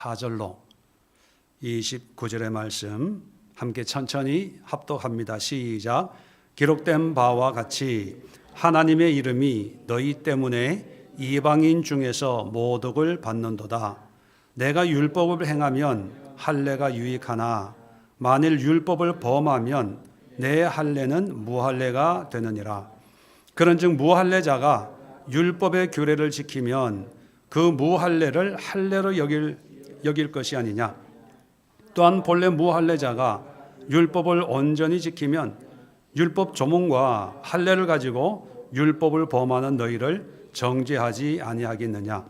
4절로 29절의 말씀 함께 천천히 합독합니다. 시작. 기록된 바와 같이 하나님의 이름이 너희 때문에 이방인 중에서 모독을 받는도다. 내가 율법을 행하면 할례가 유익하나 만일 율법을 범하면 내 할례는 무할례가 되느니라. 그런즉 무할례자가 율법의 규례를 지키면 그 무할례를 할례로 여길 것이 아니냐. 또한 본래 무할례자가 율법을 온전히 지키면 율법 조문과 할례를 가지고 율법을 범하는 너희를 정죄하지 아니하겠느냐.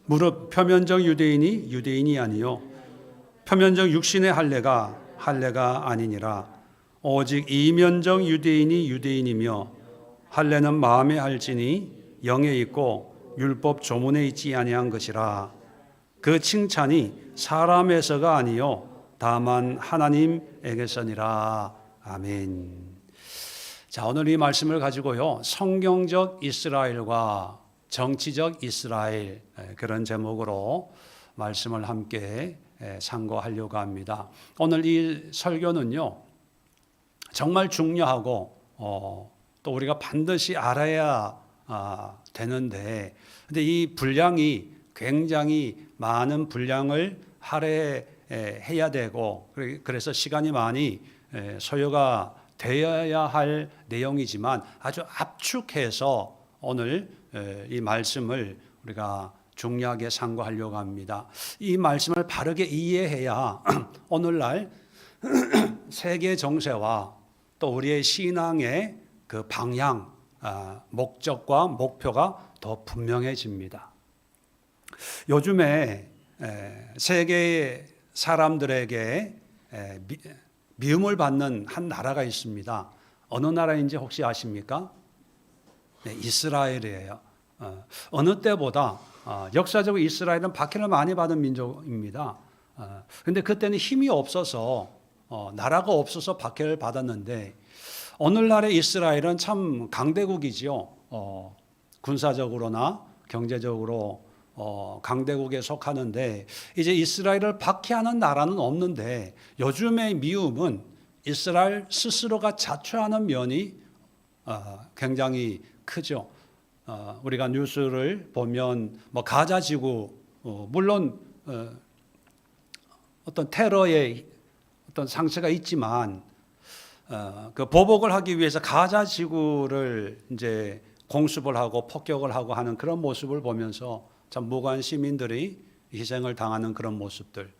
무릇 표면적 유대인이 유대인이 아니요 표면적 육신의 할례가 아니니라. 오직 이면적 유대인이 유대인이며 할례는 마음에 할지니 영에 있고 율법 조문에 있지 아니한 것이라. 그 칭찬이 사람에서가 아니요 다만 하나님에게서니라. 아멘. 자, 오늘 이 말씀을 가지고요, 성경적 이스라엘과 정치적 이스라엘, 그런 제목으로 말씀을 함께 상고하려고 합니다. 오늘 이 설교는요, 정말 중요하고 또 우리가 반드시 알아야 되는데, 근데 이 분량이 굉장히 많은 분량을 할애해야 되고, 그래서 시간이 많이 소요가 되어야 할 내용이지만 아주 압축해서 오늘 이 말씀을 우리가 중요하게 상고하려고 합니다. 이 말씀을 바르게 이해해야 오늘날 세계 정세와 또 우리의 신앙의 그 방향, 목적과 목표가 더 분명해집니다. 요즘에 세계 사람들에게 미움을 받는 한 나라가 있습니다. 어느 나라인지 혹시 아십니까? 네, 이스라엘이에요. 어느 때보다 역사적으로 이스라엘은 박해를 많이 받은 민족입니다. 그런데 그때는 힘이 없어서 나라가 없어서 박해를 받았는데, 오늘날의 이스라엘은 참 강대국이지요. 군사적으로나 경제적으로 강대국에 속하는데, 이제 이스라엘을 박해하는 나라는 없는데 요즘의 미움은 이스라엘 스스로가 자초하는 면이 굉장히 크죠. 우리가 뉴스를 보면 뭐 가자 지구, 물론 어떤 테러의 어떤 상처가 있지만 그 보복을 하기 위해서 가자 지구를 이제 공습을 하고 폭격을 하고 하는 그런 모습을 보면서 참 무고한 시민들이 희생을 당하는 그런 모습들,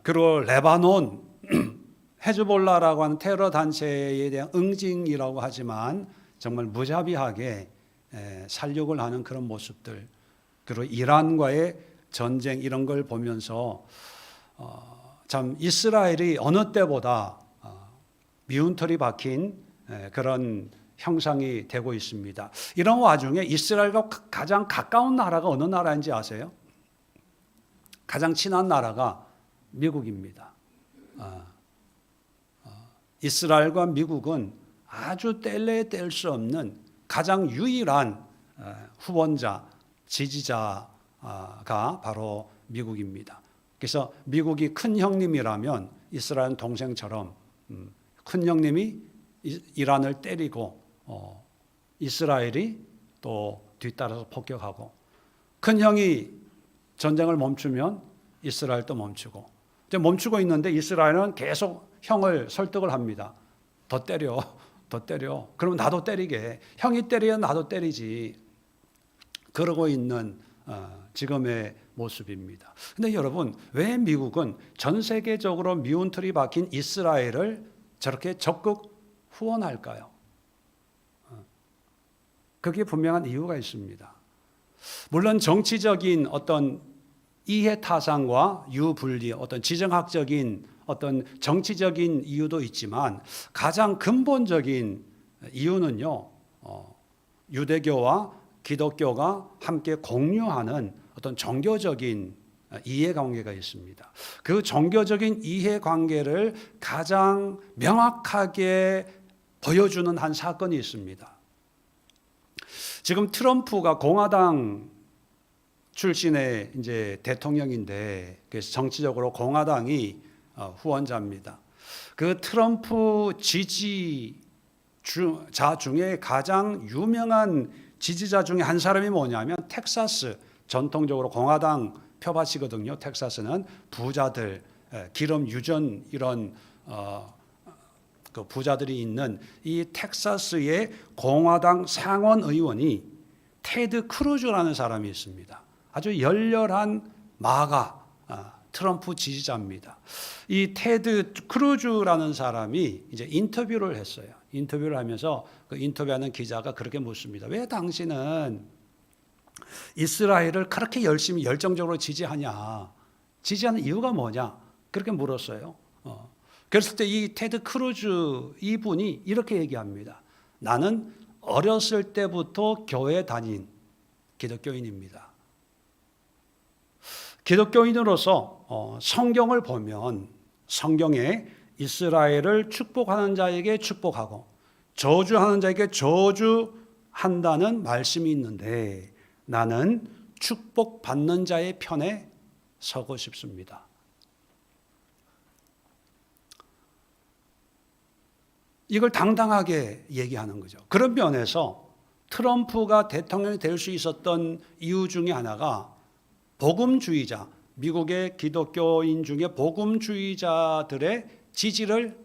그리고 레바논 헤즈볼라라고 하는 테러 단체에 대한 응징이라고 하지만 정말 무자비하게 살육을 하는 그런 모습들, 그리고 이란과의 전쟁, 이런 걸 보면서 참 이스라엘이 어느 때보다 미운 털이 박힌 그런 형상이 되고 있습니다. 이런 와중에 이스라엘과 가장 가까운 나라가 어느 나라인지 아세요? 가장 친한 나라가 미국입니다. 이스라엘과 미국은 아주 뗄래야 뗄 수 없는 가장 유일한 후원자, 지지자가 바로 미국입니다. 그래서 미국이 큰 형님이라면 이스라엘은 동생처럼, 큰 형님이 이란을 때리고 이스라엘이 또 뒤따라서 폭격하고, 큰 형이 전쟁을 멈추면 이스라엘도 멈추고, 이제 멈추고 있는데 이스라엘은 계속 형을 설득을 합니다. 더 때려, 더 때려. 그러면 나도 때리게. 형이 때려야 나도 때리지. 그러고 있는 지금의 모습입니다. 근데 여러분, 왜 미국은 전 세계적으로 미운 틀이 박힌 이스라엘을 저렇게 적극 후원할까요? 그게 분명한 이유가 있습니다. 물론 정치적인 어떤 이해타산과 유분리, 어떤 지정학적인 어떤 정치적인 이유도 있지만 가장 근본적인 이유는요, 유대교와 기독교가 함께 공유하는 어떤 종교적인 이해관계가 있습니다. 그 종교적인 이해관계를 가장 명확하게 보여주는 한 사건이 있습니다. 지금 트럼프가 공화당 출신의 이제 대통령인데, 그래서 정치적으로 공화당이 후원자입니다. 그 트럼프 지지자 중에 가장 유명한 지지자 중에 한 사람이 뭐냐면 텍사스, 전통적으로 공화당 표밭이거든요. 텍사스는 부자들, 기름 유전 이런 그 부자들이 있는 이 텍사스의 공화당 상원 의원이 테드 크루즈라는 사람이 있습니다. 아주 열렬한 마가 트럼프 지지자입니다. 이 테드 크루즈라는 사람이 이제 인터뷰를 했어요. 인터뷰를 하면서 그 인터뷰하는 기자가 그렇게 묻습니다. 왜 당신은 이스라엘을 그렇게 열심히 열정적으로 지지하냐? 지지하는 이유가 뭐냐? 그렇게 물었어요. 그랬을 때 이 테드 크루즈 이분이 이렇게 얘기합니다. 나는 어렸을 때부터 교회 다닌 기독교인입니다. 기독교인으로서 성경을 보면 성경에 이스라엘을 축복하는 자에게 축복하고 저주하는 자에게 저주한다는 말씀이 있는데 나는 축복받는 자의 편에 서고 싶습니다. 이걸 당당하게 얘기하는 거죠. 그런 면에서 트럼프가 대통령이 될 수 있었던 이유 중에 하나가 복음주의자, 미국의 기독교인 중에 복음주의자들의 지지를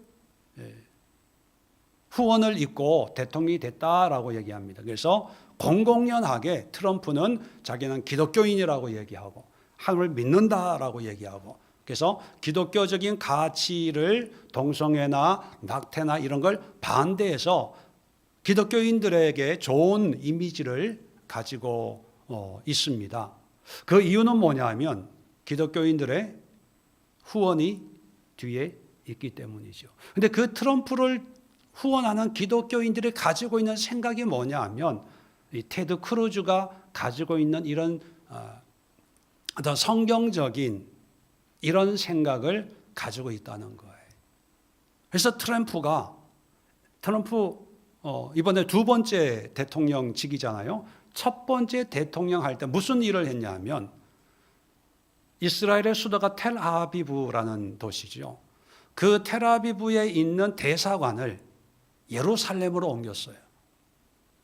후원을 입고 대통령이 됐다라고 얘기합니다. 그래서 공공연하게 트럼프는 자기는 기독교인이라고 얘기하고 하나님을 믿는다라고 얘기하고 그래서 기독교적인 가치를 동성애나 낙태나 이런 걸 반대해서 기독교인들에게 좋은 이미지를 가지고 있습니다. 그 이유는 뭐냐면 기독교인들의 후원이 뒤에 있기 때문이죠. 그런데 그 트럼프를 후원하는 기독교인들이 가지고 있는 생각이 뭐냐 하면 이 테드 크루즈가 가지고 있는 이런 어떤 성경적인 이런 생각을 가지고 있다는 거예요. 그래서 트럼프 이번에 두 번째 대통령직이잖아요. 첫 번째 대통령 할 때 무슨 일을 했냐면 이스라엘의 수도가 텔아비브라는 도시죠. 그 텔아비브에 있는 대사관을 예루살렘으로 옮겼어요.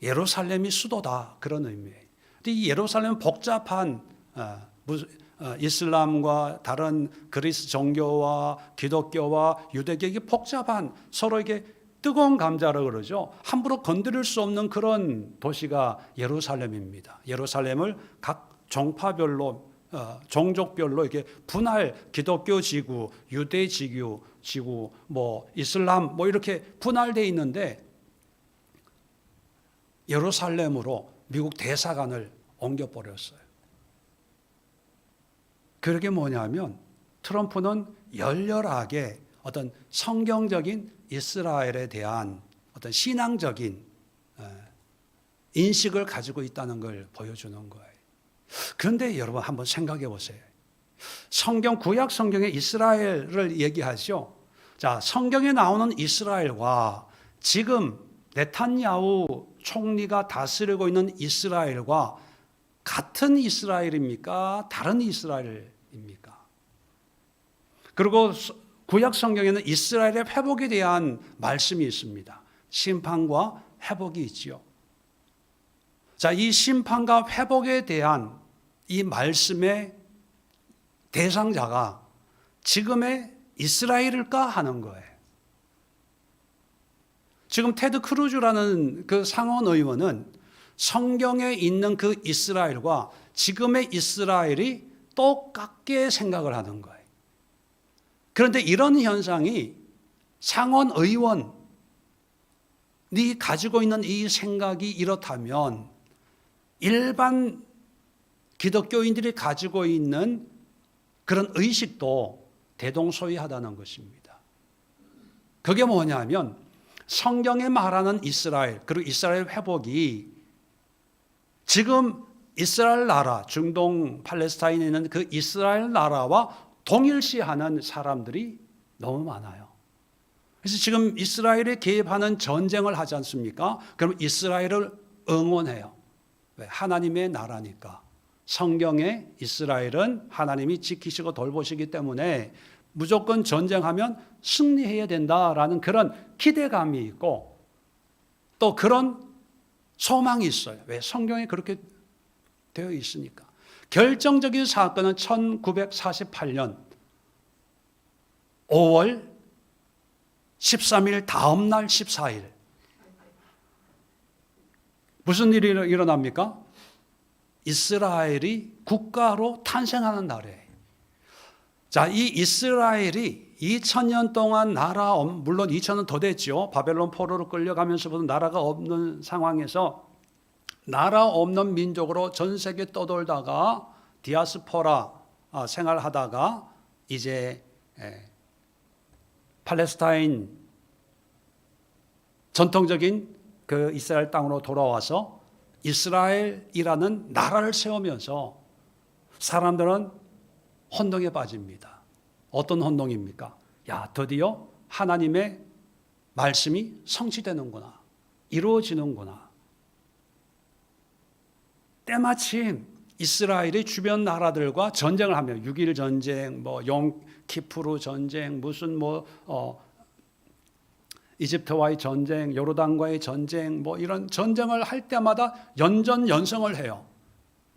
예루살렘이 수도다 그런 의미예요. 근데 이 예루살렘은 복잡한 이슬람과 다른 그리스 종교와 기독교와 유대교 이게 복잡한 서로 이게 뜨거운 감자라고 그러죠. 함부로 건드릴 수 없는 그런 도시가 예루살렘입니다. 예루살렘을 각 종파별로 종족별로 이렇게 기독교 지구, 유대 지구, 뭐 이슬람 뭐 이렇게 분할되어 있는데 예루살렘으로 미국 대사관을 옮겨버렸어요. 그게 뭐냐면 트럼프는 열렬하게 어떤 성경적인 이스라엘에 대한 어떤 신앙적인 인식을 가지고 있다는 걸 보여주는 거예요. 그런데 여러분 한번 생각해 보세요. 구약 성경에 이스라엘을 얘기하죠. 자, 성경에 나오는 이스라엘과 지금 네탄야후 총리가 다스리고 있는 이스라엘과 같은 이스라엘입니까? 다른 이스라엘입니까? 그리고 구약 성경에는 이스라엘의 회복에 대한 말씀이 있습니다. 심판과 회복이 있지요. 자, 이 심판과 회복에 대한 이 말씀의 대상자가 지금의 이스라엘일까 하는 거예요. 지금 테드 크루즈라는 그 상원 의원은 성경에 있는 그 이스라엘과 지금의 이스라엘이 똑같게 생각을 하는 거예요. 그런데 이런 현상이 상원 의원이 가지고 있는 이 생각이 이렇다면 일반 기독교인들이 가지고 있는 그런 의식도 대동소이하다는 것입니다. 그게 뭐냐면 성경에 말하는 이스라엘 그리고 이스라엘 회복이 지금 이스라엘 나라, 중동 팔레스타인에 있는 그 이스라엘 나라와 동일시하는 사람들이 너무 많아요. 그래서 지금 이스라엘에 개입하는 전쟁을 하지 않습니까? 그럼 이스라엘을 응원해요. 왜? 하나님의 나라니까. 성경에 이스라엘은 하나님이 지키시고 돌보시기 때문에 무조건 전쟁하면 승리해야 된다라는 그런 기대감이 있고 또 그런 소망이 있어요. 왜? 성경에 그렇게 되어 있으니까. 결정적인 사건은 1948년 5월 13일 다음 날 14일. 무슨 일이 일어납니까? 이스라엘이 국가로 탄생하는 날이에요. 자, 이 이스라엘이 2000년 동안 물론 2000년 더 됐죠. 바벨론 포로로 끌려가면서부터 나라가 없는 상황에서 나라 없는 민족으로 전 세계 떠돌다가 디아스포라 생활하다가 이제 팔레스타인 전통적인 그 이스라엘 땅으로 돌아와서 이스라엘이라는 나라를 세우면서 사람들은 혼동에 빠집니다. 어떤 혼동입니까? 야, 드디어 하나님의 말씀이 성취되는구나. 이루어지는구나. 때마침 이스라엘이 주변 나라들과 전쟁을 하며 6.1 전쟁, 욤키푸르 전쟁, 무슨 이집트와의 전쟁, 요르단과의 전쟁, 이런 전쟁을 할 때마다 연전연승을 해요.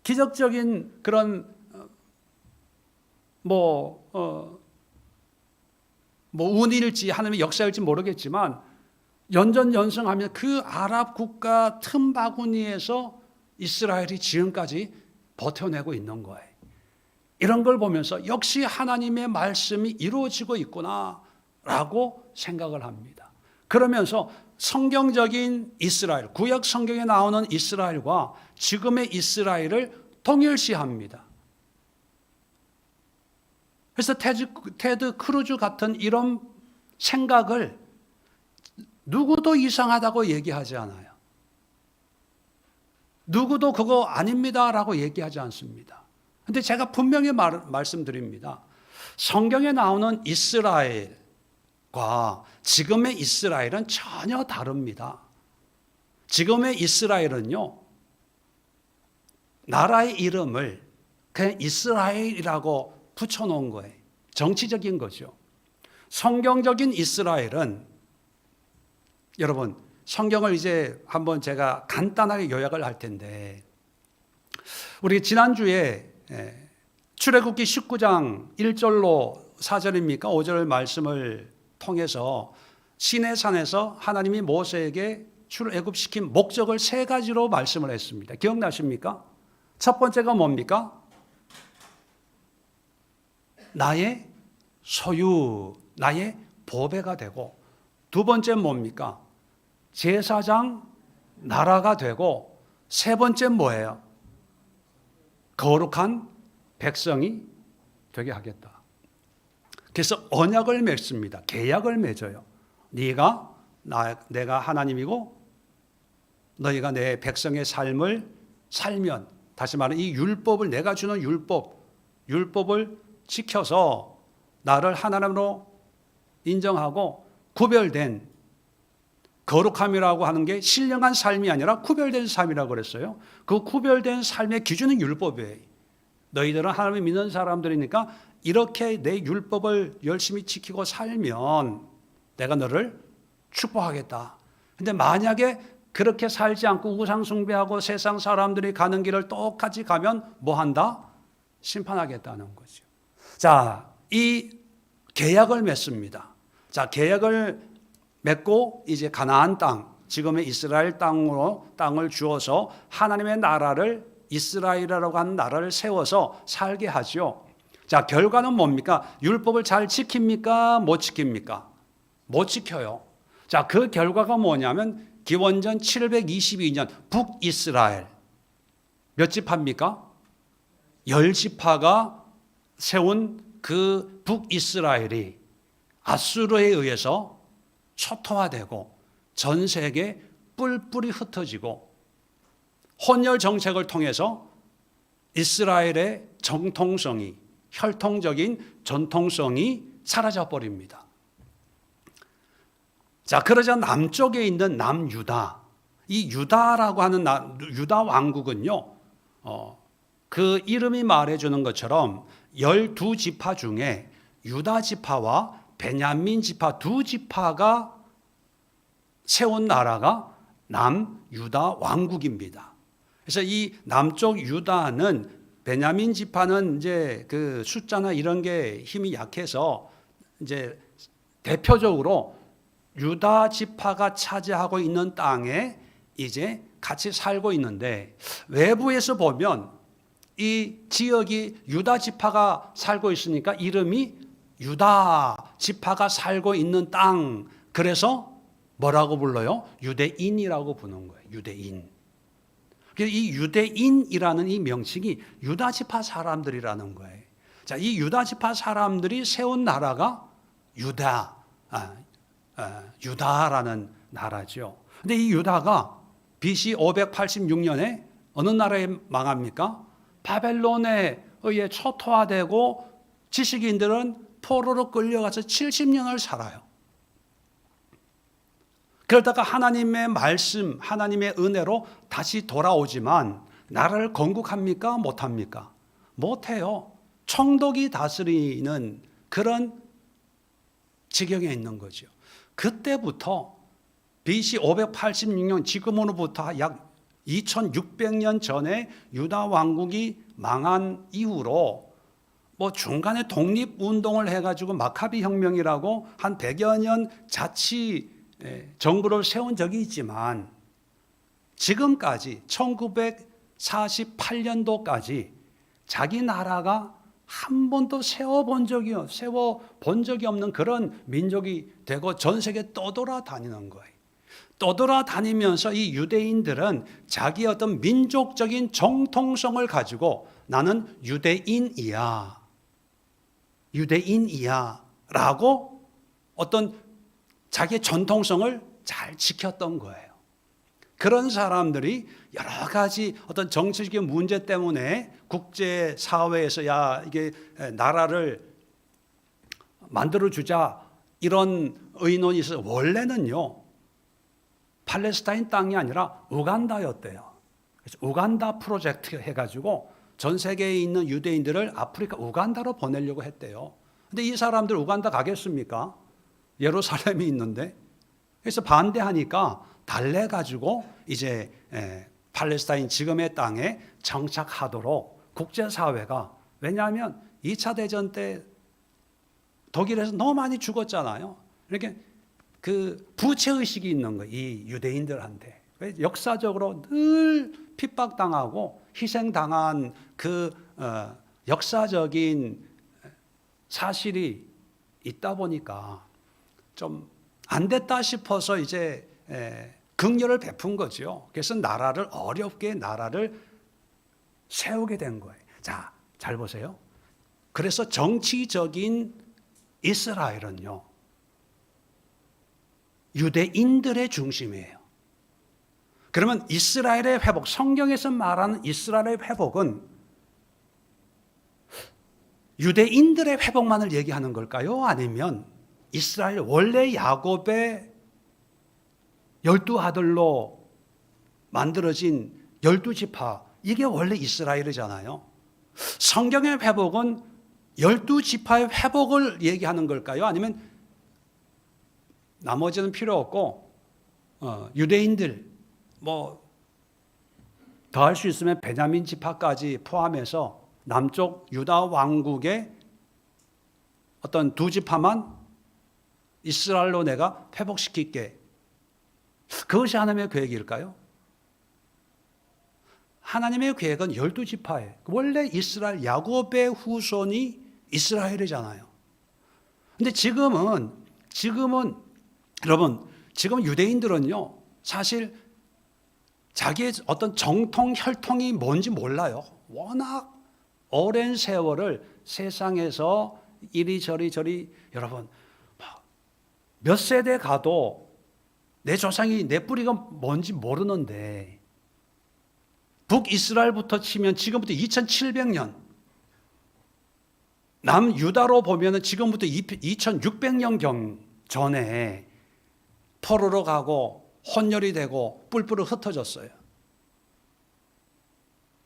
기적적인 그런 운일지 하나님의 역사일지 모르겠지만 연전연승하면 그 아랍 국가 틈바구니에서 이스라엘이 지금까지 버텨내고 있는 거예요. 이런 걸 보면서 역시 하나님의 말씀이 이루어지고 있구나라고 생각을 합니다. 그러면서 성경적인 이스라엘, 구약 성경에 나오는 이스라엘과 지금의 이스라엘을 동일시합니다. 그래서 테드 크루즈 같은 이런 생각을 누구도 이상하다고 얘기하지 않아요. 누구도 그거 아닙니다라고 얘기하지 않습니다. 그런데 제가 분명히 말씀드립니다. 성경에 나오는 이스라엘과 지금의 이스라엘은 전혀 다릅니다. 지금의 이스라엘은요, 나라의 이름을 그냥 이스라엘이라고 붙여놓은 거예요. 정치적인 거죠. 성경적인 이스라엘은 여러분 성경을 이제 한번 제가 간단하게 요약을 할 텐데 우리 지난주에 출애굽기 19장 1절로 4절입니까? 5절 말씀을 통해서 시내산에서 하나님이 모세에게 출애굽시킨 목적을 세 가지로 말씀을 했습니다. 기억나십니까? 첫 번째가 뭡니까? 나의 소유, 나의 보배가 되고, 두 번째는 뭡니까? 제사장 나라가 되고, 세 번째는 뭐예요? 거룩한 백성이 되게 하겠다. 그래서 언약을 맺습니다. 계약을 맺어요. 내가 하나님이고 너희가 내 백성의 삶을 살면, 다시 말하면 이 율법을, 내가 주는 율법을 지켜서 나를 하나님으로 인정하고 구별된 거룩함이라고 하는 게 신령한 삶이 아니라 구별된 삶이라고 그랬어요. 그 구별된 삶의 기준은 율법이에요. 너희들은 하나님을 믿는 사람들이니까 이렇게 내 율법을 열심히 지키고 살면 내가 너를 축복하겠다. 근데 만약에 그렇게 살지 않고 우상 숭배하고 세상 사람들이 가는 길을 똑같이 가면 뭐 한다? 심판하겠다는 거죠. 자, 이 계약을 맺습니다. 자, 계약을 맺고 이제 가나안 땅, 지금의 이스라엘 땅을 주어서 하나님의 나라를, 이스라엘이라고 하는 나라를 세워서 살게 하죠. 자, 결과는 뭡니까? 율법을 잘 지킵니까? 못 지킵니까? 못 지켜요. 자, 그 결과가 뭐냐면 기원전 722년 북이스라엘 몇 지파입니까? 10지파가 세운 그 북이스라엘이 아수르에 의해서 초토화되고 전 세계에 뿔뿔이 흩어지고 혼혈 정책을 통해서 이스라엘의 정통성이, 혈통적인 전통성이 사라져버립니다. 자, 그러자 남쪽에 있는 남유다, 이 유다라고 하는 유다 왕국은요, 그 이름이 말해주는 것처럼 12지파 중에 유다 지파와 베냐민 지파 두 지파가 세운 나라가 남유다 왕국입니다. 그래서 이 남쪽 유다는 베냐민 지파는 이제 그 숫자나 이런 게 힘이 약해서 이제 대표적으로 유다 지파가 차지하고 있는 땅에 이제 같이 살고 있는데, 외부에서 보면 이 지역이 유다 지파가 살고 있으니까 이름이 유다 지파가 살고 있는 땅, 그래서 뭐라고 불러요? 유대인이라고 부르는 거예요. 유대인. 그래서 이 유대인이라는 이 명칭이 유다 지파 사람들이라는 거예요. 자, 이 유다 지파 사람들이 세운 나라가 유다라는 나라죠. 근데 이 유다가 BC 586년에 어느 나라에 망합니까? 바벨론에 의해 초토화되고 지식인들은 포로로 끌려가서 70년을 살아요. 그러다가 하나님의 말씀, 하나님의 은혜로 다시 돌아오지만 나라를 건국합니까? 못합니까? 못해요. 총독이 다스리는 그런 지경에 있는 거죠. 그때부터 BC 586년, 지금으로부터 약 2600년 전에 유다 왕국이 망한 이후로 뭐 중간에 독립운동을 해가지고 마카비 혁명이라고 한 100여 년 자치 정부를 세운 적이 있지만 지금까지 1948년도까지 자기 나라가 한 번도 세워본 적이 없는 그런 민족이 되고 전 세계 떠돌아다니는 거예요. 떠돌아다니면서 이 유대인들은 자기의 어떤 민족적인 정통성을 가지고 나는 유대인이야 라고 어떤 자기의 전통성을 잘 지켰던 거예요. 그런 사람들이 여러 가지 어떤 정치적인 문제 때문에 국제사회에서 이게 나라를 만들어주자 이런 의논이 있어요. 원래는요, 팔레스타인 땅이 아니라 우간다였대요. 그래서 우간다 프로젝트 해가지고 전 세계에 있는 유대인들을 아프리카 우간다로 보내려고 했대요. 근데 이 사람들 우간다 가겠습니까? 예루살렘이 있는데. 그래서 반대하니까 달래가지고 이제 팔레스타인 지금의 땅에 정착하도록 국제사회가, 왜냐하면 2차 대전 때 독일에서 너무 많이 죽었잖아요. 이렇게 그 부채의식이 있는 거예요. 이 유대인들한테. 역사적으로 늘 핍박당하고 희생당한 그 역사적인 사실이 있다 보니까 좀 안 됐다 싶어서 이제 긍휼을 베푼 거죠. 그래서 어렵게 나라를 세우게 된 거예요. 자, 잘 보세요. 그래서 정치적인 이스라엘은요, 유대인들의 중심이에요. 그러면 이스라엘의 회복, 성경에서 말하는 이스라엘의 회복은 유대인들의 회복만을 얘기하는 걸까요? 아니면 이스라엘 원래 야곱의 12아들로 만들어진 12지파, 이게 원래 이스라엘이잖아요. 성경의 회복은 12지파의 회복을 얘기하는 걸까요? 아니면 나머지는 필요 없고 유대인들 뭐 더 할 수 있으면 베냐민 지파까지 포함해서 남쪽 유다 왕국의 어떤 두 지파만 이스라엘로 내가 회복시킬게, 그것이 하나님의 계획일까요? 하나님의 계획은 12지파예요. 원래 이스라엘 야곱의 후손이 이스라엘이잖아요. 근데 지금은 여러분, 지금 유대인들은요, 사실 자기의 어떤 정통 혈통이 뭔지 몰라요. 워낙 오랜 세월을 세상에서 이리저리 여러분 몇 세대 가도 내 조상이, 내 뿌리가 뭔지 모르는데, 북이스라엘부터 치면 지금부터 2700년, 남유다로 보면 지금부터 2600년경 전에 포로로 가고 혼혈이 되고 뿔뿔이 흩어졌어요.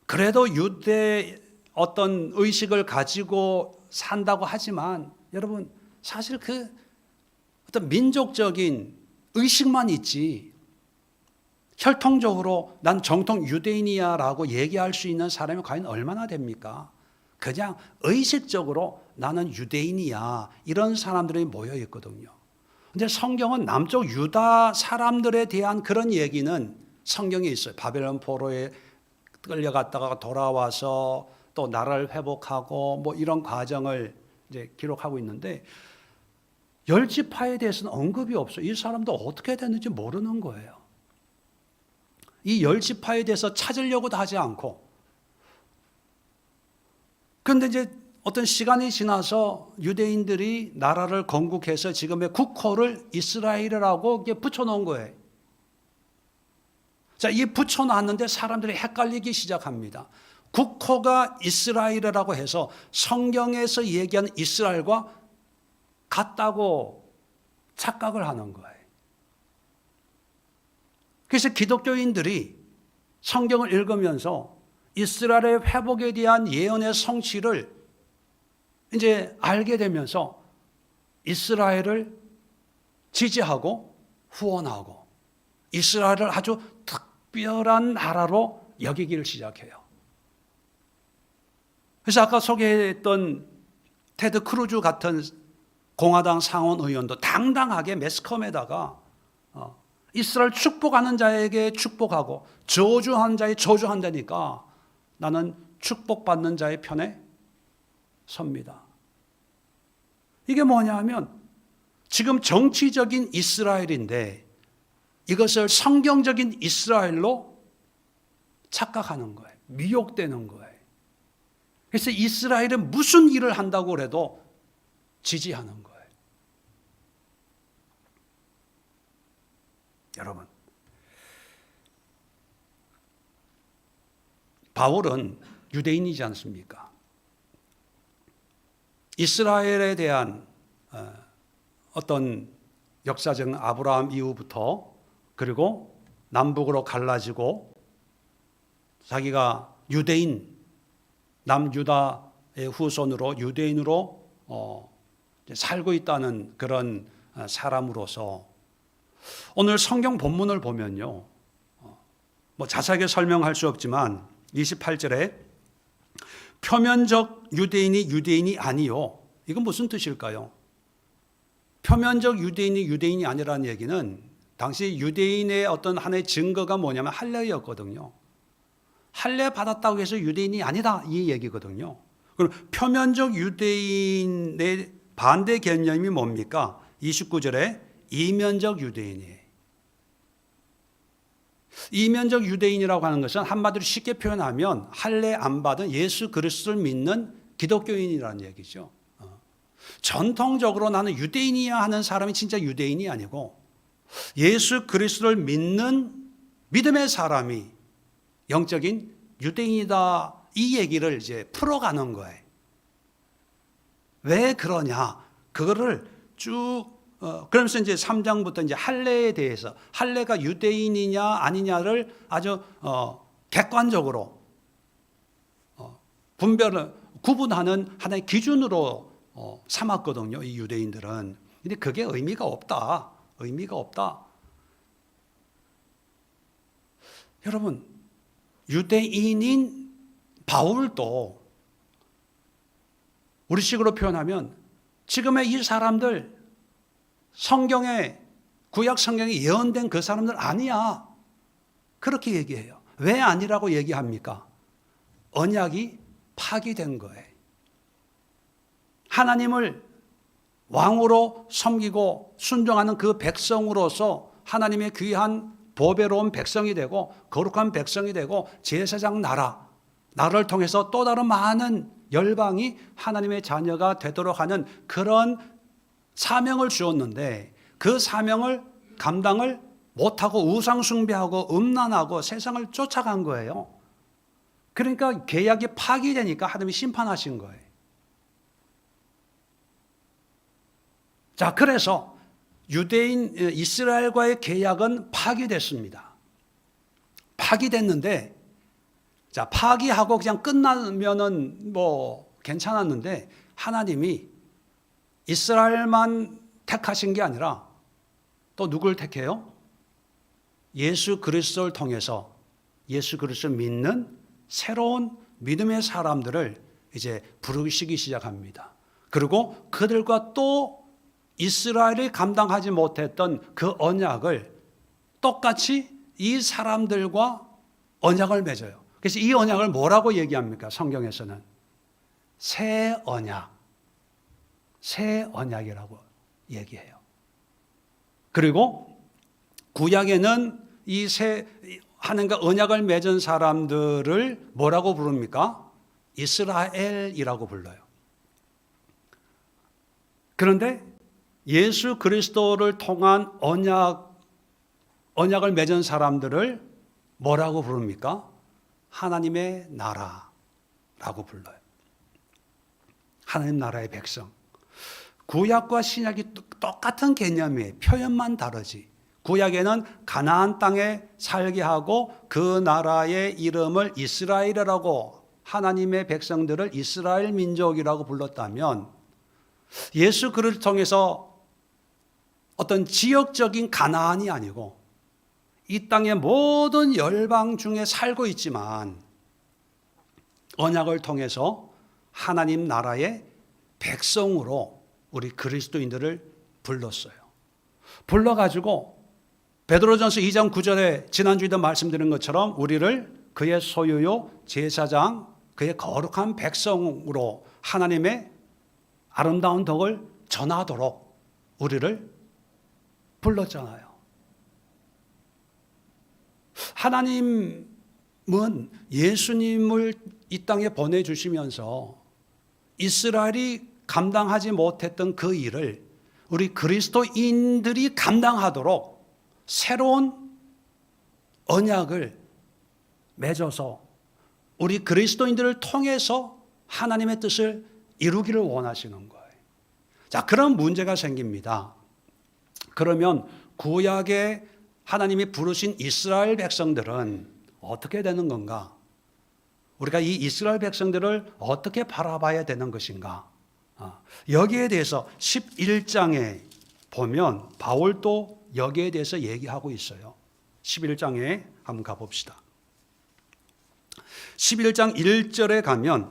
그래도 유대 어떤 의식을 가지고 산다고 하지만 여러분 사실 그 어떤 민족적인 의식만 있지 혈통적으로 난 정통 유대인이야라고 얘기할 수 있는 사람이 과연 얼마나 됩니까? 그냥 의식적으로 나는 유대인이야 이런 사람들이 모여 있거든요. 근데 성경은 남쪽 유다 사람들에 대한 그런 얘기는 성경에 있어요. 바벨론 포로에 끌려갔다가 돌아와서 또 나라를 회복하고 뭐 이런 과정을 이제 기록하고 있는데 열 지파에 대해서는 언급이 없어요. 이 사람도 어떻게 됐는지 모르는 거예요. 이 열 지파에 대해서 찾으려고도 하지 않고 그런데 이제 어떤 시간이 지나서 유대인들이 나라를 건국해서 지금의 국호를 이스라엘이라고 붙여놓은 거예요. 자, 이 붙여놨는데 사람들이 헷갈리기 시작합니다. 국호가 이스라엘이라고 해서 성경에서 얘기하는 이스라엘과 같다고 착각을 하는 거예요. 그래서 기독교인들이 성경을 읽으면서 이스라엘의 회복에 대한 예언의 성취를 이제 알게 되면서 이스라엘을 지지하고 후원하고 이스라엘을 아주 특별한 나라로 여기기를 시작해요. 그래서 아까 소개했던 테드 크루즈 같은 공화당 상원 의원도 당당하게 매스컴에다가 이스라엘 축복하는 자에게 축복하고 저주하는 자에 저주한다니까 나는 축복받는 자의 편에 섭니다. 이게 뭐냐면 지금 정치적인 이스라엘인데 이것을 성경적인 이스라엘로 착각하는 거예요. 미혹되는 거예요. 그래서 이스라엘은 무슨 일을 한다고 해도 지지하는 거예요. 여러분, 바울은 유대인이지 않습니까? 이스라엘에 대한 어떤 역사적 아브라함 이후부터 그리고 남북으로 갈라지고 자기가 유대인, 남유다의 후손으로 유대인으로 살고 있다는 그런 사람으로서 오늘 성경 본문을 보면요. 뭐 자세하게 설명할 수 없지만 28절에 표면적 유대인이 아니요. 이건 무슨 뜻일까요? 표면적 유대인이 아니라는 얘기는 당시 유대인의 어떤 하나의 증거가 뭐냐면 할례였거든요. 할례 받았다고 해서 유대인이 아니다 이 얘기거든요. 그럼 표면적 유대인의 반대 개념이 뭡니까? 29절에 이면적 유대인이에요. 이면적 유대인이라고 하는 것은 한마디로 쉽게 표현하면 할례 안 받은 예수 그리스도를 믿는 기독교인이라는 얘기죠. 전통적으로 나는 유대인이야 하는 사람이 진짜 유대인이 아니고 예수 그리스도를 믿는 믿음의 사람이 영적인 유대인이다 이 얘기를 이제 풀어가는 거예요. 왜 그러냐? 그거를 쭉 그러면서 이제 3장부터 이제 할례에 대해서 할례가 유대인이냐 아니냐를 아주 객관적으로 구분하는 하나의 기준으로 삼았거든요. 이 유대인들은. 근데 그게 의미가 없다. 여러분, 유대인인 바울도 우리식으로 표현하면 지금의 이 사람들 성경에 구약 성경에 예언된 그 사람들 아니야. 그렇게 얘기해요. 왜 아니라고 얘기합니까? 언약이 파기된 거예요. 하나님을 왕으로 섬기고 순종하는 그 백성으로서 하나님의 귀한 보배로운 백성이 되고 거룩한 백성이 되고 제사장 나라를 통해서 또 다른 많은 열방이 하나님의 자녀가 되도록 하는 그런 사명을 주었는데 그 사명을 감당을 못하고 우상숭배하고 음란하고 세상을 쫓아간 거예요. 그러니까 계약이 파기되니까 하나님이 심판하신 거예요. 자, 그래서 유대인 이스라엘과의 계약은 파기됐습니다. 파기됐는데 자, 파기하고 그냥 끝나면은 뭐 괜찮았는데 하나님이 이스라엘만 택하신 게 아니라 또 누굴 택해요? 예수 그리스도를 통해서 예수 그리스도를 믿는 새로운 믿음의 사람들을 이제 부르시기 시작합니다. 그리고 그들과 또 이스라엘이 감당하지 못했던 그 언약을 똑같이 이 사람들과 언약을 맺어요. 그래서 이 언약을 뭐라고 얘기합니까? 성경에서는 새 언약, 새 언약이라고 얘기해요. 그리고 구약에는 이 새 하나님과 언약을 맺은 사람들을 뭐라고 부릅니까? 이스라엘이라고 불러요. 그런데 예수 그리스도를 통한 언약을 맺은 사람들을 뭐라고 부릅니까? 하나님의 나라라고 불러요. 하나님 나라의 백성. 구약과 신약이 똑같은 개념이에요. 표현만 다르지. 구약에는 가나안 땅에 살게 하고 그 나라의 이름을 이스라엘이라고, 하나님의 백성들을 이스라엘 민족이라고 불렀다면 예수 그리스도를 통해서 어떤 지역적인 가나안이 아니고 이 땅의 모든 열방 중에 살고 있지만 언약을 통해서 하나님 나라의 백성으로 우리 그리스도인들을 불렀어요. 불러가지고 베드로전서 2장 9절에 지난주에도 말씀드린 것처럼 우리를 그의 소유요 제사장, 그의 거룩한 백성으로 하나님의 아름다운 덕을 전하도록 우리를 불렀잖아요. 하나님은 예수님을 이 땅에 보내주시면서 이스라엘이 감당하지 못했던 그 일을 우리 그리스도인들이 감당하도록 새로운 언약을 맺어서 우리 그리스도인들을 통해서 하나님의 뜻을 이루기를 원하시는 거예요. 자, 그런 문제가 생깁니다. 그러면 구약에 하나님이 부르신 이스라엘 백성들은 어떻게 되는 건가? 우리가 이 이스라엘 백성들을 어떻게 바라봐야 되는 것인가? 여기에 대해서 11장에 보면 바울도 여기에 대해서 얘기하고 있어요. 11장에 한번 가봅시다. 11장 1절에 가면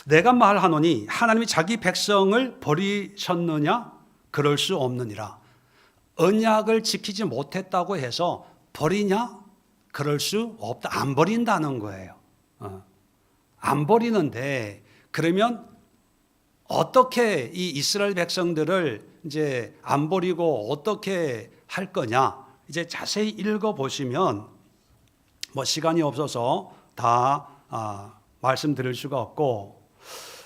내가 말하노니 하나님이 자기 백성을 버리셨느냐? 그럴 수 없느니라. 언약을 지키지 못했다고 해서 버리냐? 그럴 수 없다. 안 버린다는 거예요. 안 버리는데 그러면 어떻게 이 이스라엘 백성들을 이제 안 버리고 어떻게 할 거냐? 이제 자세히 읽어 보시면 뭐 시간이 없어서 다 말씀드릴 수가 없고,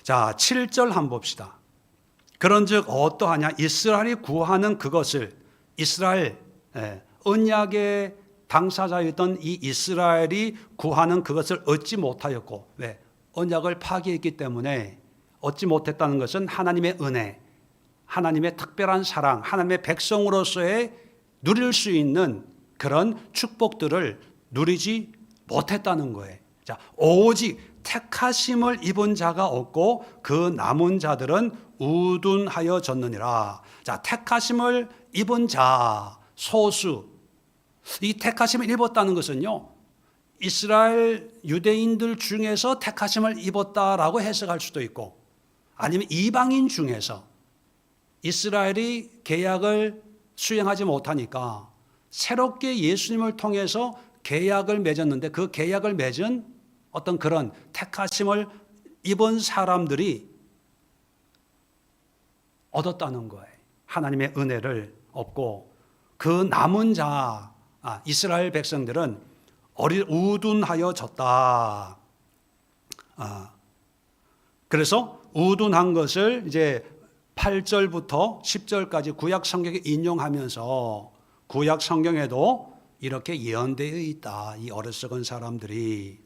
자 7절 한번 봅시다. 그런즉 어떠하냐? 이스라엘이 구하는 그것을, 이스라엘 언약의 당사자였던 이 이스라엘이 구하는 그것을 얻지 못하였고, 왜? 언약을 파기했기 때문에 얻지 못했다는 것은 하나님의 은혜, 하나님의 특별한 사랑, 하나님의 백성으로서의 누릴 수 있는 그런 축복들을 누리지 못했다는 거예요. 자, 오직 택하심을 입은 자가 없고 그 남은 자들은 우둔하여졌느니라. 자, 택하심을 입은 자, 소수. 이 택하심을 입었다는 것은요, 이스라엘 유대인들 중에서 택하심을 입었다라고 해석할 수도 있고, 아니면 이방인 중에서 이스라엘이 계약을 수행하지 못하니까 새롭게 예수님을 통해서 계약을 맺었는데 그 계약을 맺은 어떤 그런 택하심을 입은 사람들이 얻었다는 거예요. 하나님의 은혜를 얻고 그 남은 자, 이스라엘 백성들은 우둔하여졌다. 그래서 우둔한 것을 이제 8절부터 10절까지 구약 성경에 인용하면서 구약 성경에도 이렇게 예언되어 있다. 이 어리석은 사람들이.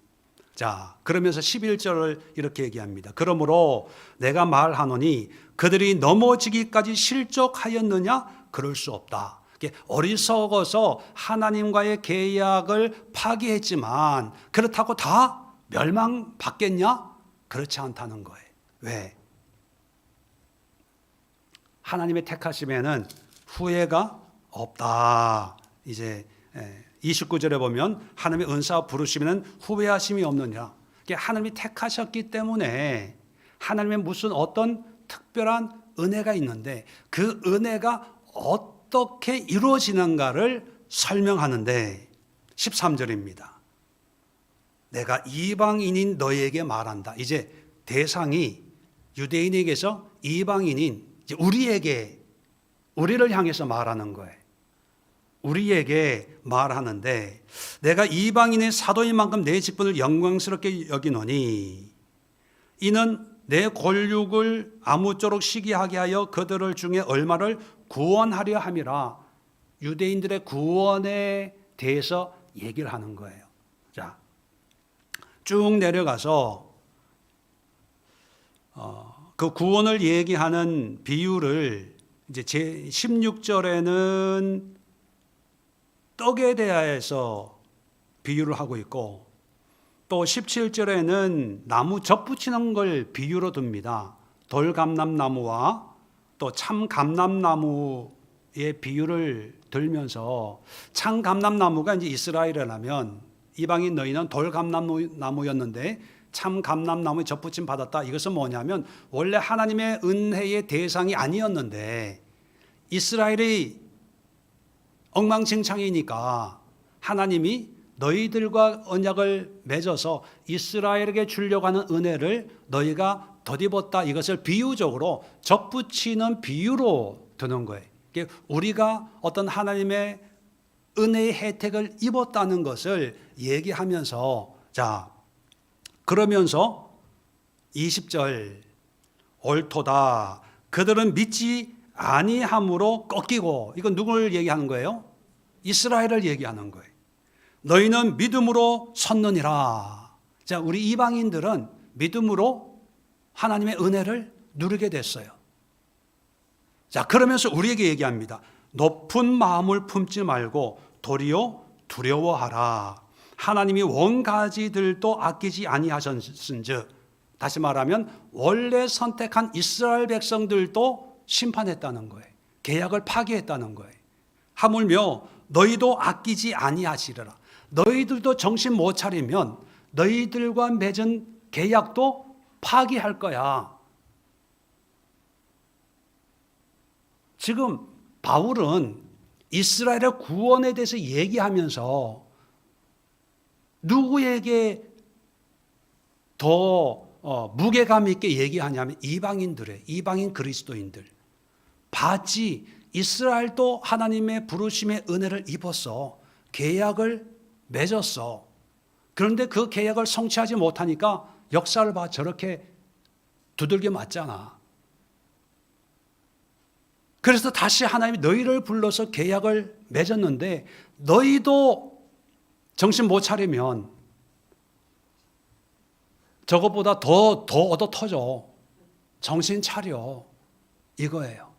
자, 그러면서 11절을 이렇게 얘기합니다. 그러므로 내가 말하노니 그들이 넘어지기까지 실족하였느냐? 그럴 수 없다. 어리석어서 하나님과의 계약을 파기했지만 그렇다고 다 멸망받겠냐? 그렇지 않다는 거예요. 왜? 하나님의 택하심에는 후회가 없다. 이제 29절에 보면 하나님의 은사와 부르심에는 후회하심이 없느냐. 하나님이 택하셨기 때문에 하나님의 무슨 어떤 특별한 은혜가 있는데 그 은혜가 어떻게 이루어지는가를 설명하는데 13절입니다. 내가 이방인인 너희에게 말한다. 이제 대상이 유대인에게서 이방인인 우리를 향해서 말하는 거예요. 우리에게 말하는데 내가 이방인의 사도인 만큼 내 직분을 영광스럽게 여기노니 이는 내 권력을 아무쪼록 시기하게 하여 그들을 중에 얼마를 구원하려 함이라. 유대인들의 구원에 대해서 얘기를 하는 거예요. 자, 쭉 내려가서 그 구원을 얘기하는 비유를 이제 제 16절에는 떡에 대하여서 비유를 하고 있고 또 17절에는 나무 접붙이는 걸 비유로 듭니다. 돌감람나무와 또 참감람나무의 비유를 들면서 참감람나무가 이제 이스라엘이라면 이방인 너희는 돌감람나무였는데 참감람나무에 접붙임 받았다. 이것은 뭐냐면 원래 하나님의 은혜의 대상이 아니었는데 이스라엘이 엉망진창이니까 하나님이 너희들과 언약을 맺어서 이스라엘에게 주려고 하는 은혜를 너희가 덧입었다. 이것을 비유적으로 접붙이는 비유로 드는 거예요. 우리가 어떤 하나님의 은혜의 혜택을 입었다는 것을 얘기하면서 자 그러면서 20절 옳도다. 그들은 믿지 아니함으로 꺾이고 이건 누구를 얘기하는 거예요? 이스라엘을 얘기하는 거예요. 너희는 믿음으로 섰느니라. 자, 우리 이방인들은 믿음으로 하나님의 은혜를 누리게 됐어요. 자, 그러면서 우리에게 얘기합니다. 높은 마음을 품지 말고 도리어 두려워하라. 하나님이 원가지들도 아끼지 아니하셨은즉, 다시 말하면 원래 선택한 이스라엘 백성들도 심판했다는 거예요. 계약을 파기했다는 거예요. 하물며 너희도 아끼지 아니하시리라. 너희들도 정신 못 차리면 너희들과 맺은 계약도 파기할 거야. 지금 바울은 이스라엘의 구원에 대해서 얘기하면서 누구에게 더 무게감 있게 얘기하냐면 이방인 그리스도인들. 봤지, 이스라엘도 하나님의 부르심의 은혜를 입었어. 계약을 맺었어. 그런데 그 계약을 성취하지 못하니까 역사를 봐 저렇게 두들겨 맞잖아. 그래서 다시 하나님이 너희를 불러서 계약을 맺었는데 너희도 정신 못 차리면 저것보다 더 얻어 터져. 정신 차려. 이거예요.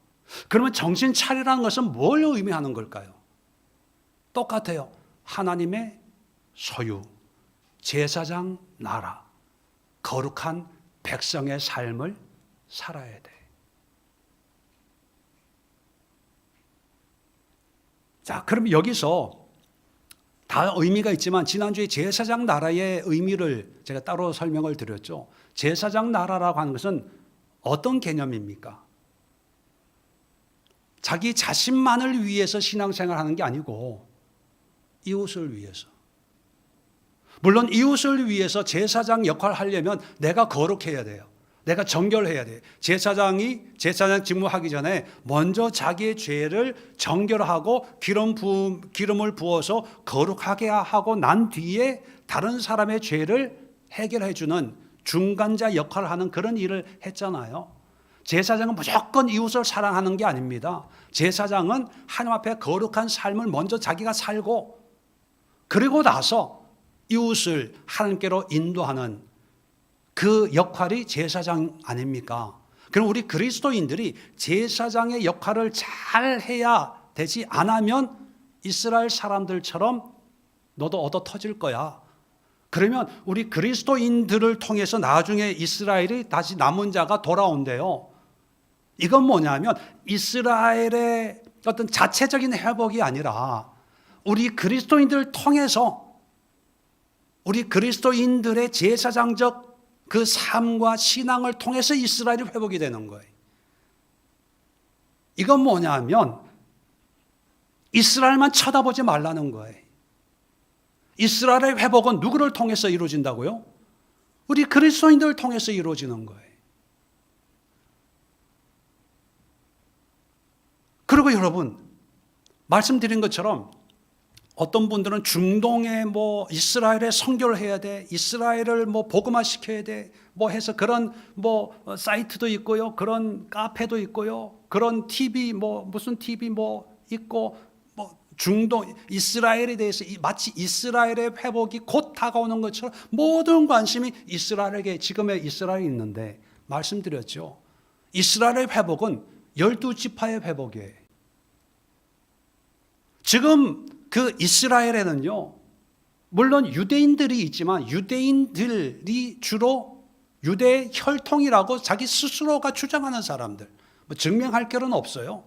그러면 정신 차리라는 것은 뭘 의미하는 걸까요? 똑같아요. 하나님의 소유, 제사장 나라, 거룩한 백성의 삶을 살아야 돼. 자, 그럼 여기서 다 의미가 있지만 지난주에 제사장 나라의 의미를 제가 따로 설명을 드렸죠. 제사장 나라라고 하는 것은 어떤 개념입니까? 자기 자신만을 위해서 신앙생활하는 게 아니고 이웃을 위해서. 물론 이웃을 위해서 제사장 역할을 하려면 내가 거룩해야 돼요. 내가 정결해야 돼요. 제사장 직무하기 전에 먼저 자기의 죄를 정결하고 기름을 부어서 거룩하게 하고 난 뒤에 다른 사람의 죄를 해결해 주는 중간자 역할을 하는 그런 일을 했잖아요. 제사장은 무조건 이웃을 사랑하는 게 아닙니다. 제사장은 하나님 앞에 거룩한 삶을 먼저 자기가 살고 그리고 나서 이웃을 하나님께로 인도하는 그 역할이 제사장 아닙니까? 그럼 우리 그리스도인들이 제사장의 역할을 잘 해야 되지 않으면 이스라엘 사람들처럼 너도 얻어 터질 거야. 그러면 우리 그리스도인들을 통해서 나중에 이스라엘이 다시 남은 자가 돌아온대요. 이건 뭐냐면 이스라엘의 어떤 자체적인 회복이 아니라 우리 그리스도인들을 통해서 우리 그리스도인들의 제사장적 그 삶과 신앙을 통해서 이스라엘이 회복이 되는 거예요. 이건 뭐냐면 이스라엘만 쳐다보지 말라는 거예요. 이스라엘의 회복은 누구를 통해서 이루어진다고요? 우리 그리스도인들을 통해서 이루어지는 거예요. 그리고 여러분, 말씀드린 것처럼 어떤 분들은 중동에 이스라엘에 선교를 해야 돼, 이스라엘을 복음화 시켜야 돼, 해서 그런 사이트도 있고요, 그런 카페도 있고요, 그런 TV 무슨 TV 있고 중동 이스라엘에 대해서 마치 이스라엘의 회복이 곧 다가오는 것처럼 모든 관심이 이스라엘에게 지금의 이스라엘이 있는데 말씀드렸죠. 이스라엘의 회복은 12지파의 회복이에요. 지금 그 이스라엘에는요, 물론 유대인들이 있지만 유대인들이 주로 유대 혈통이라고 자기 스스로가 주장하는 사람들, 증명할 길은 없어요.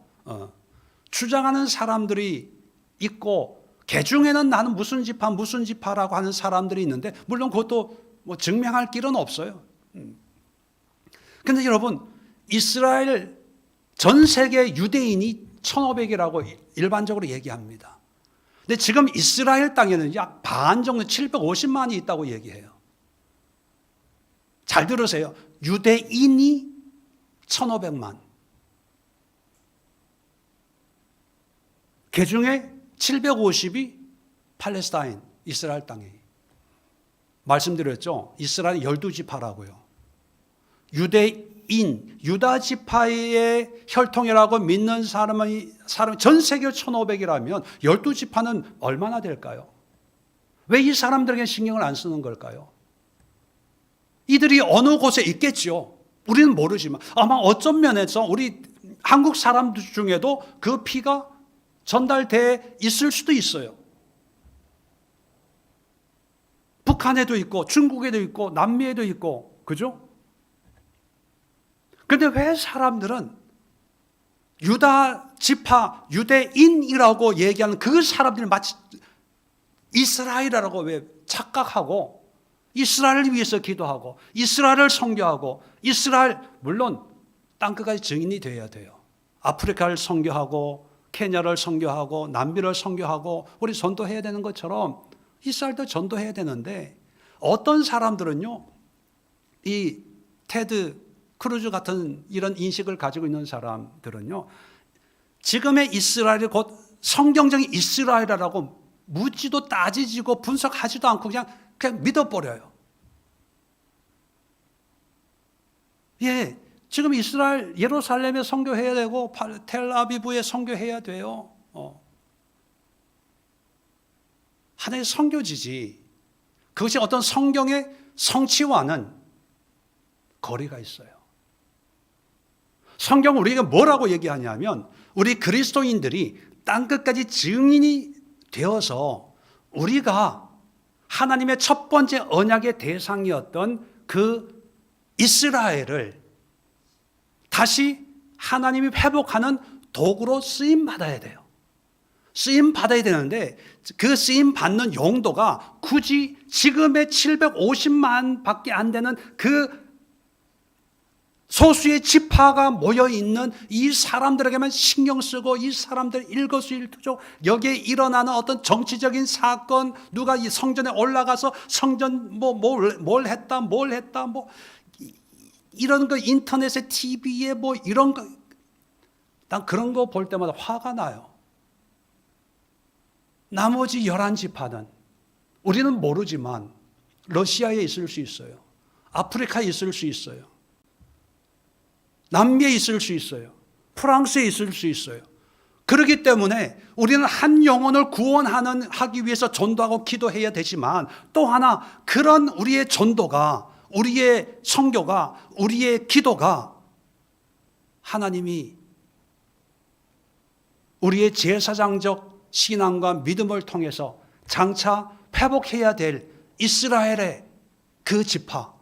주장하는 사람들이 있고 개 중에는 나는 무슨 지파라고 하는 사람들이 있는데 물론 그것도 증명할 길은 없어요. 그런데 여러분, 이스라엘 전 세계 유대인이 1500이라고 일반적으로 얘기합니다. 근데 지금 이스라엘 땅에는 약 반 정도 750만이 있다고 얘기해요. 잘 들으세요. 유대인이 1500만. 그 중에 750이 팔레스타인, 이스라엘 땅에. 말씀드렸죠. 이스라엘 12지파라고요. 유대인, 유다지파의 혈통이라고 믿는 사람이 전 세계 1500이라면 12지파는 얼마나 될까요? 왜 이 사람들에게 신경을 안 쓰는 걸까요? 이들이 어느 곳에 있겠죠. 우리는 모르지만 아마 어떤 면에서 우리 한국 사람들 중에도 그 피가 전달돼 있을 수도 있어요. 북한에도 있고 중국에도 있고 남미에도 있고, 그죠? 그런데 왜 사람들은 유다 지파, 유대인이라고 얘기하는 그 사람들이 마치 이스라엘이라고 왜 착각하고 이스라엘을 위해서 기도하고 이스라엘을 선교하고 이스라엘, 물론 땅끝까지 증인이 되어야 돼요. 아프리카를 선교하고 케냐를 선교하고 남미를 선교하고 우리 전도해야 되는 것처럼 이스라엘도 전도해야 되는데 어떤 사람들은요, 이 테드 크루즈 같은 이런 인식을 가지고 있는 사람들은요, 지금의 이스라엘이 곧 성경적인 이스라엘이라고 묻지도 따지지고 분석하지도 않고 그냥 믿어버려요. 예, 지금 이스라엘 예루살렘에 선교해야 되고 텔아비브에 선교해야 돼요. 하나의 선교지지. 그것이 어떤 성경의 성취와는 거리가 있어요. 성경은 우리에게 뭐라고 얘기하냐면 우리 그리스도인들이 땅끝까지 증인이 되어서 우리가 하나님의 첫 번째 언약의 대상이었던 그 이스라엘을 다시 하나님이 회복하는 도구로 쓰임받아야 돼요. 쓰임받아야 되는데 그 쓰임받는 용도가 굳이 지금의 750만 밖에 안 되는 그 소수의 지파가 모여있는 이 사람들에게만 신경 쓰고 이 사람들 일거수일투족 여기에 일어나는 어떤 정치적인 사건, 누가 이 성전에 올라가서 성전 뭘 했다 이런 거 인터넷에 TV에 이런 거, 난 그런 거 볼 때마다 화가 나요. 나머지 11지파는 우리는 모르지만 러시아에 있을 수 있어요. 아프리카에 있을 수 있어요. 남미에 있을 수 있어요. 프랑스에 있을 수 있어요. 그렇기 때문에 우리는 한 영혼을 구원하기 위해서 전도하고 기도해야 되지만 또 하나 그런 우리의 전도가, 우리의 선교가, 우리의 기도가 하나님이 우리의 제사장적 신앙과 믿음을 통해서 장차 회복해야 될 이스라엘의 그 지파,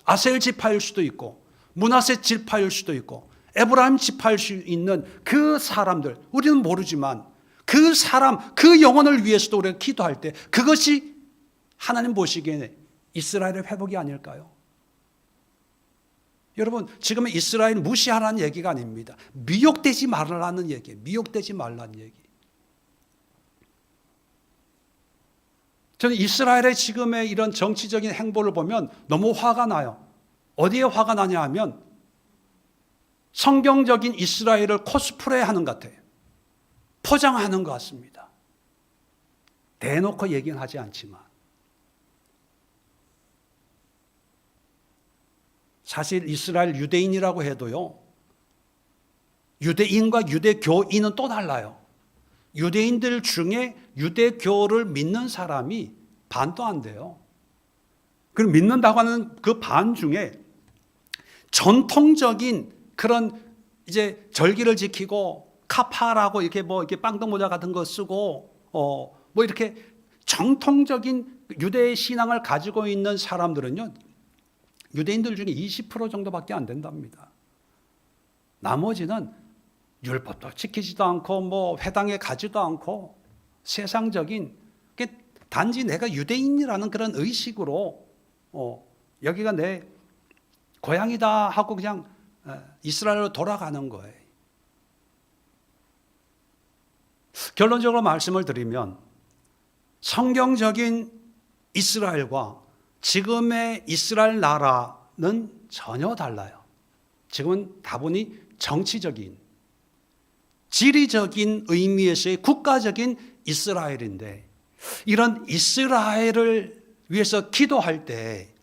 아셀 지파일 수도 있고 므낫세 지파일 수도 있고 에브라임 지파일 수 있는 그 사람들, 우리는 모르지만 그 사람, 그 영혼을 위해서도 우리가 기도할 때 그것이 하나님 보시기에 이스라엘의 회복이 아닐까요? 여러분, 지금은 이스라엘 무시하라는 얘기가 아닙니다. 미혹되지 말라는 얘기예요. 미혹되지 말라는 얘기. 저는 이스라엘의 지금의 이런 정치적인 행보를 보면 너무 화가 나요. 어디에 화가 나냐 하면 성경적인 이스라엘을 코스프레하는 것 같아요. 포장하는 것 같습니다. 대놓고 얘기는 하지 않지만 사실 이스라엘 유대인이라고 해도요, 유대인과 유대교인은 또 달라요. 유대인들 중에 유대교를 믿는 사람이 반도 안 돼요. 그럼 믿는다고 하는 그 반 중에 전통적인 그런 이제 절기를 지키고 카파라고 이렇게 이렇게 빵떡 모자 같은 거 쓰고 뭐 이렇게 정통적인 유대 신앙을 가지고 있는 사람들은요, 유대인들 중에 20% 정도밖에 안 된답니다. 나머지는 율법도 지키지도 않고 뭐 회당에 가지도 않고 세상적인, 단지 내가 유대인이라는 그런 의식으로 여기가 내 고향이다 하고 그냥 이스라엘로 돌아가는 거예요. 결론적으로 말씀을 드리면 성경적인 이스라엘과 지금의 이스라엘 나라는 전혀 달라요. 지금은 다분히 정치적인, 지리적인 의미에서의 국가적인 이스라엘인데, 이런 이스라엘을 위해서 기도할 때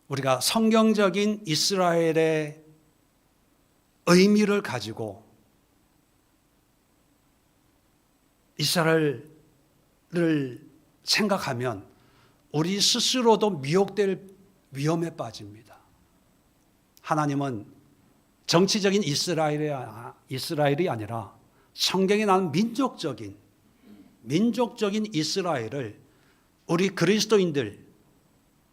우리가 성경적인 이스라엘의 의미를 가지고 이스라엘을 생각하면 우리 스스로도 미혹될 위험에 빠집니다. 하나님은 정치적인 이스라엘이 아니라 성경에 나오는 민족적인 이스라엘을 우리 그리스도인들,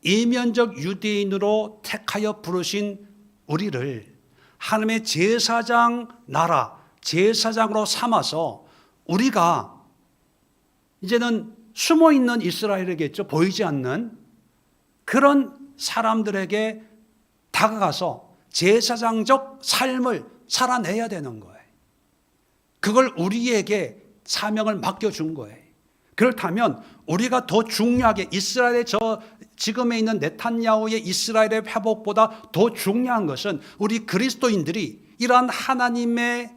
이면적 유대인으로 택하여 부르신 우리를 하나님의 제사장 나라, 제사장으로 삼아서 우리가 이제는 숨어있는 이스라엘이겠죠. 보이지 않는 그런 사람들에게 다가가서 제사장적 삶을 살아내야 되는 거예요. 그걸 우리에게 사명을 맡겨준 거예요. 그렇다면 우리가 더 중요하게 이스라엘의 지금에 있는 네탄야후의 이스라엘의 회복보다 더 중요한 것은 우리 그리스도인들이 이러한 하나님의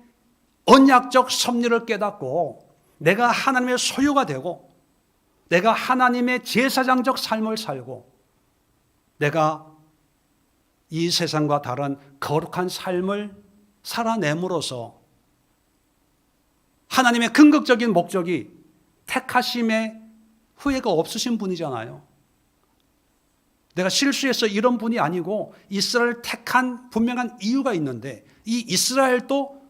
언약적 섭리를 깨닫고 내가 하나님의 소유가 되고 내가 하나님의 제사장적 삶을 살고 내가 이 세상과 다른 거룩한 삶을 살아냄으로써 하나님의 근극적인 목적이 택하심에 후회가 없으신 분이잖아요. 내가 실수해서 이런 분이 아니고 이스라엘을 택한 분명한 이유가 있는데 이 이스라엘도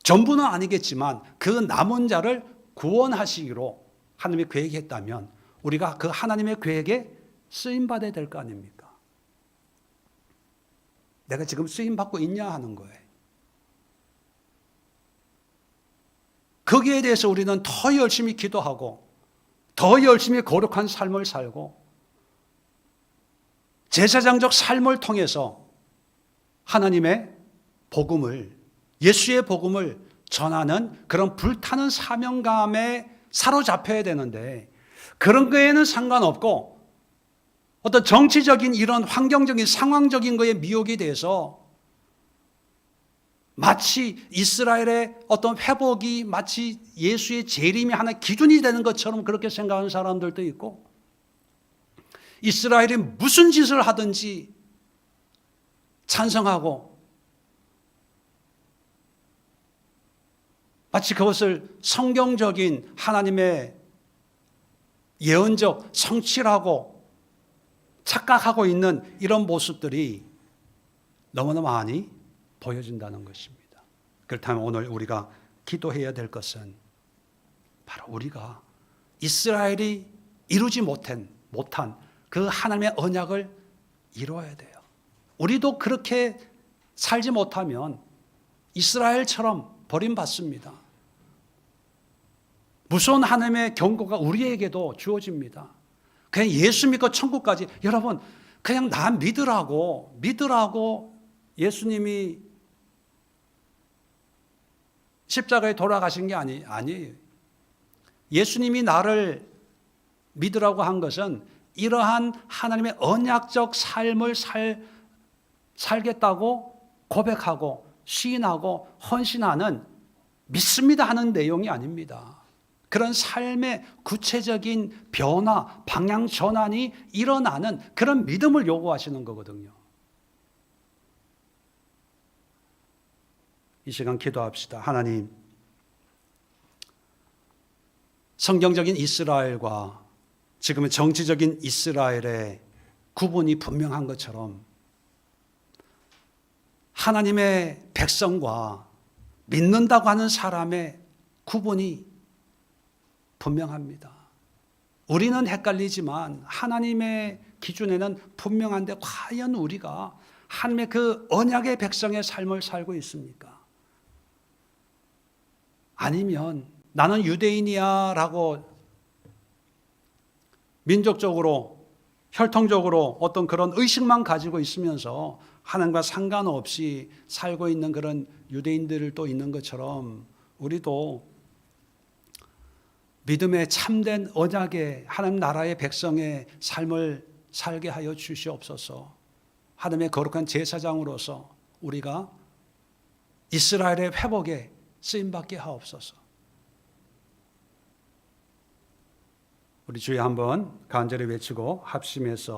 전부는 아니겠지만 그 남은 자를 구원하시기로 하나님이 계획했다면 우리가 그 하나님의 계획에 쓰임받아야 될 거 아닙니까? 내가 지금 쓰임받고 있냐 하는 거예요. 거기에 대해서 우리는 더 열심히 기도하고 더 열심히 거룩한 삶을 살고 제사장적 삶을 통해서 하나님의 복음을, 예수의 복음을 전하는 그런 불타는 사명감에 사로잡혀야 되는데 그런 거에는 상관없고 어떤 정치적인 이런 환경적인 상황적인 거에 미혹이 돼서 마치 이스라엘의 어떤 회복이 마치 예수의 재림이 하나의 기준이 되는 것처럼 그렇게 생각하는 사람들도 있고 이스라엘이 무슨 짓을 하든지 찬성하고 마치 그것을 성경적인 하나님의 예언적 성취라고 착각하고 있는 이런 모습들이 너무나 많이 보여진다는 것입니다. 그렇다면 오늘 우리가 기도해야 될 것은 바로 우리가 이스라엘이 이루지 못한 그 하나님의 언약을 이루어야 돼요. 우리도 그렇게 살지 못하면 이스라엘처럼 버림받습니다. 무서운 하나님의 경고가 우리에게도 주어집니다. 그냥 예수 믿고 천국까지, 여러분 그냥 나 믿으라고 예수님이 십자가에 돌아가신 게 아니에요. 예수님이 나를 믿으라고 한 것은 이러한 하나님의 언약적 삶을 살겠다고 고백하고 시인하고 헌신하는 믿습니다 하는 내용이 아닙니다. 그런 삶의 구체적인 변화, 방향 전환이 일어나는 그런 믿음을 요구하시는 거거든요. 이 시간 기도합시다. 하나님, 성경적인 이스라엘과 지금의 정치적인 이스라엘의 구분이 분명한 것처럼 하나님의 백성과 믿는다고 하는 사람의 구분이 분명합니다. 우리는 헷갈리지만 하나님의 기준에는 분명한데 과연 우리가 하나님의 그 언약의 백성의 삶을 살고 있습니까? 아니면 나는 유대인이야 라고 민족적으로 혈통적으로 어떤 그런 의식만 가지고 있으면서 하나님과 상관없이 살고 있는 그런 유대인들도 있는 것처럼 우리도 믿음의 참된 언약의 하나님 나라의 백성의 삶을 살게 하여 주시옵소서. 하나님의 거룩한 제사장으로서 우리가 이스라엘의 회복에 쓰임받게 하옵소서. 우리 주여 한번 간절히 외치고 합심해서